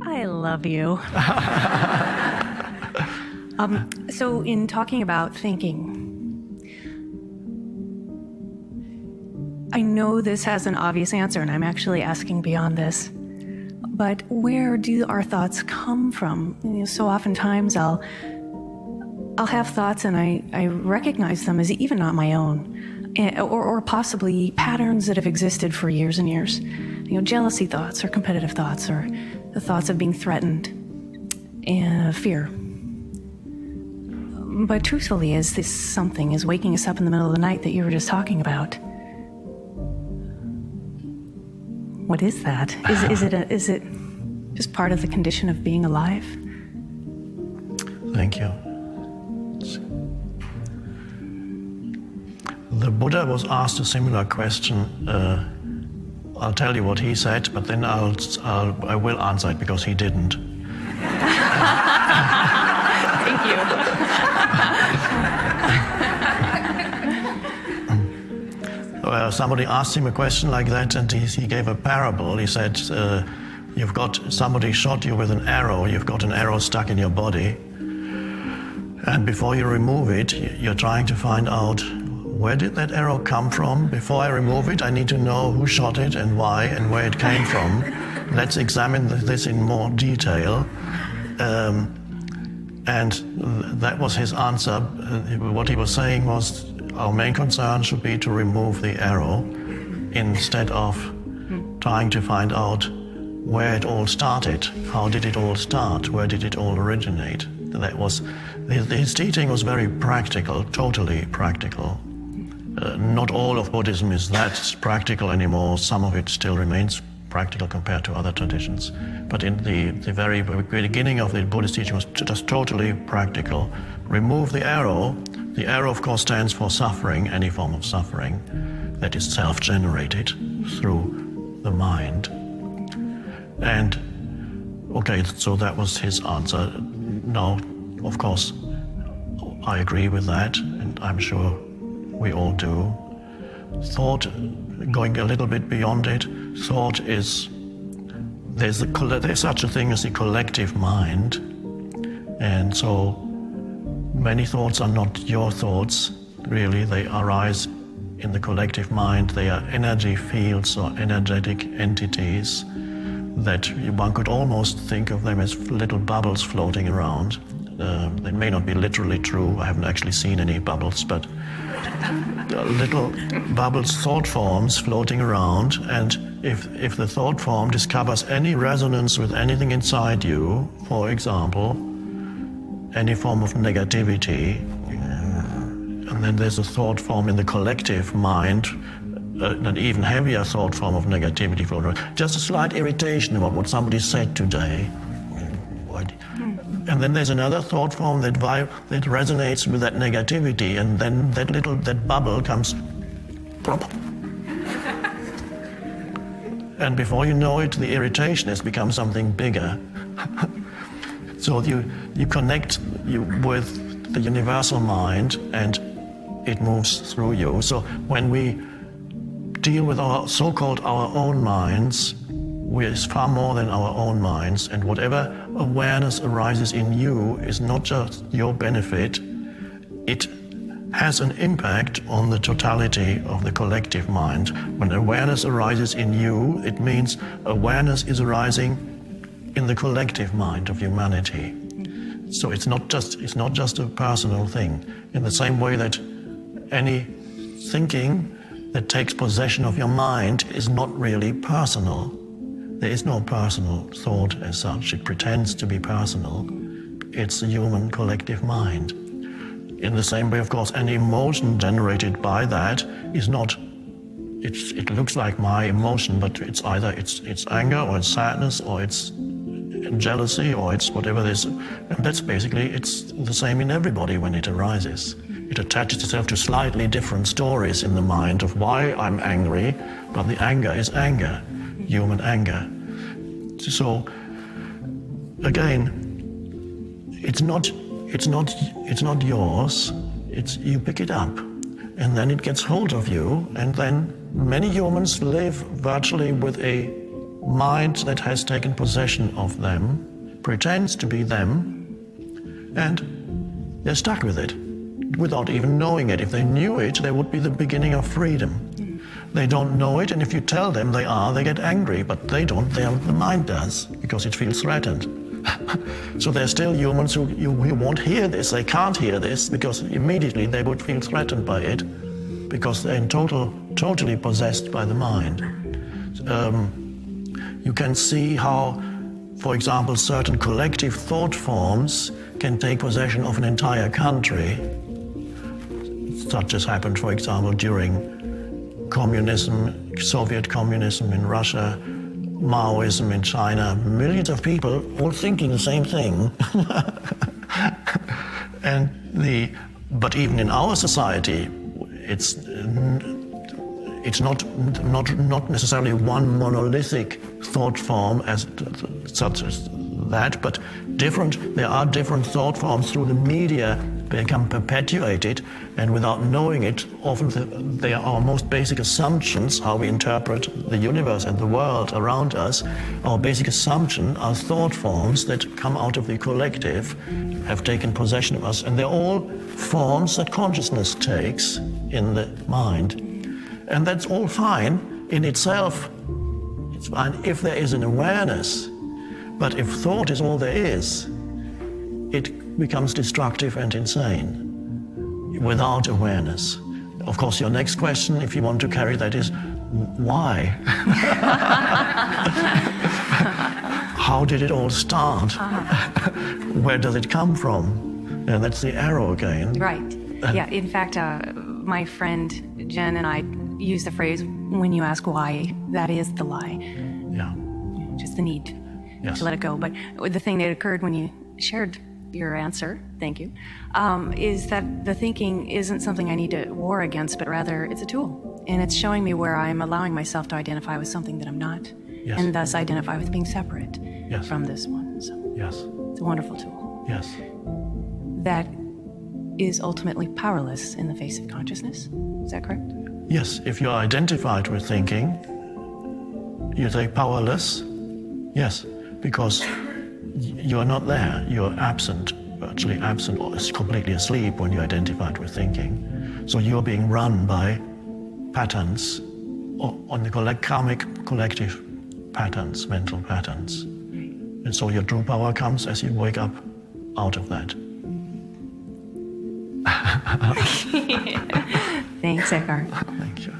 I love you. So in talking about thinking, I know this has an obvious answer, and I'm actually asking beyond this. But where do our thoughts come from? So oftentimes I'll have thoughts and I recognize them as even not my own, or possibly patterns that have existed for years and years. Jealousy thoughts or competitive thoughts or the thoughts of being threatened and fear. But truthfully, is this something is waking us up in the middle of the night that you were just talking about? What is that? Is it just part of the condition of being alive? Thank you. The Buddha was asked a similar question. I'll tell you what he said, but then I will answer it because he didn't. Thank you. Somebody asked him a question like that, and he gave a parable. He said, somebody shot you with an arrow, you've got an arrow stuck in your body, and before you remove it, you're trying to find out, where did that arrow come from? Before I remove it, I need to know who shot it and why and where it came from. Let's examine this in more detail. And that was his answer. What he was saying was, our main concern should be to remove the arrow instead of trying to find out where it all started. How did it all start? Where did it all originate? His teaching was very practical, totally practical. Not all of Buddhism is that practical anymore. Some of it still remains practical compared to other traditions. But in the very beginning of the Buddhist teaching was just totally practical. Remove the arrow. The arrow, of course, stands for suffering, any form of suffering that is self-generated through the mind. And, okay, so that was his answer. Now, of course, I agree with that, and I'm sure we all do. Thought, going a little bit beyond it, thought is, there's such a thing as the collective mind, and so many thoughts are not your thoughts, really. They arise in the collective mind. They are energy fields or energetic entities that one could almost think of them as little bubbles floating around. They may not be literally true. I haven't actually seen any bubbles, but little bubbles, thought forms floating around. And if the thought form discovers any resonance with anything inside you, for example, any form of negativity, and then there's a thought form in the collective mind, an even heavier thought form of negativity floating around. Just a slight irritation about what somebody said today. And then there's another thought form that resonates with that negativity, and then that bubble comes plop. And before you know it, the irritation has become something bigger. So you connect with the universal mind, and it moves through you. So when we deal with our so-called our own minds, it's far more than our own minds, and whatever awareness arises in you is not just your benefit, it has an impact on the totality of the collective mind. When awareness arises in you, it means awareness is arising in the collective mind of humanity. So it's not just a personal thing. In the same way that any thinking that takes possession of your mind is not really personal. There is no personal thought as such. It pretends to be personal. It's the human collective mind. In the same way, of course, any emotion generated by that is not, it looks like my emotion, but it's either it's anger, or it's sadness, or it's jealousy, or it's whatever it is. And that's basically, it's the same in everybody when it arises. It attaches itself to slightly different stories in the mind of why I'm angry, but the anger is anger. Human anger. So again, it's not yours. You pick it up. and then it gets hold of you, and then many humans live virtually with a mind that has taken possession of them, pretends to be them, and they're stuck with it without even knowing it. If they knew it, there would be the beginning of freedom. They don't know it, and if you tell them they get angry, but they don't, the mind does, because it feels threatened. So there's still humans who won't hear this, they can't hear this, because immediately they would feel threatened by it, because they're totally possessed by the mind. You can see how, for example, certain collective thought forms can take possession of an entire country, such as happened, for example, during communism, Soviet communism in Russia, Maoism in China, millions of people all thinking the same thing. But even in our society, it's not necessarily one monolithic thought form such as that, but there are different thought forms through the media become perpetuated, and without knowing it, often they are our most basic assumptions, how we interpret the universe and the world around us. Our basic assumption are thought forms that come out of the collective, have taken possession of us, and they're all forms that consciousness takes in the mind. And that's all fine in itself. It's fine if there is an awareness. But if thought is all there is, it becomes destructive and insane without awareness. Of course, your next question, if you want to carry that, is why? How did it all start? Where does it come from? And that's the arrow again. Right. Yeah, in fact, my friend Jen and I use the phrase, when you ask why, that is the lie. Yeah. Just the need to let it go. But the thing that occurred when you shared your answer, thank you, is that the thinking isn't something I need to war against, but rather it's a tool. And it's showing me where I'm allowing myself to identify with something that I'm not, and thus identify with being separate from this one. So it's a wonderful tool. Yes. That is ultimately powerless in the face of consciousness. Is that correct? Yes, if you're identified with thinking, you say powerless. Yes, because you're not there. You're absent, virtually absent, or completely asleep when you're identified with thinking. So you're being run by patterns, or on the karmic collective patterns, mental patterns. And so your true power comes as you wake up out of that. Thanks, Eckhart. Thank you.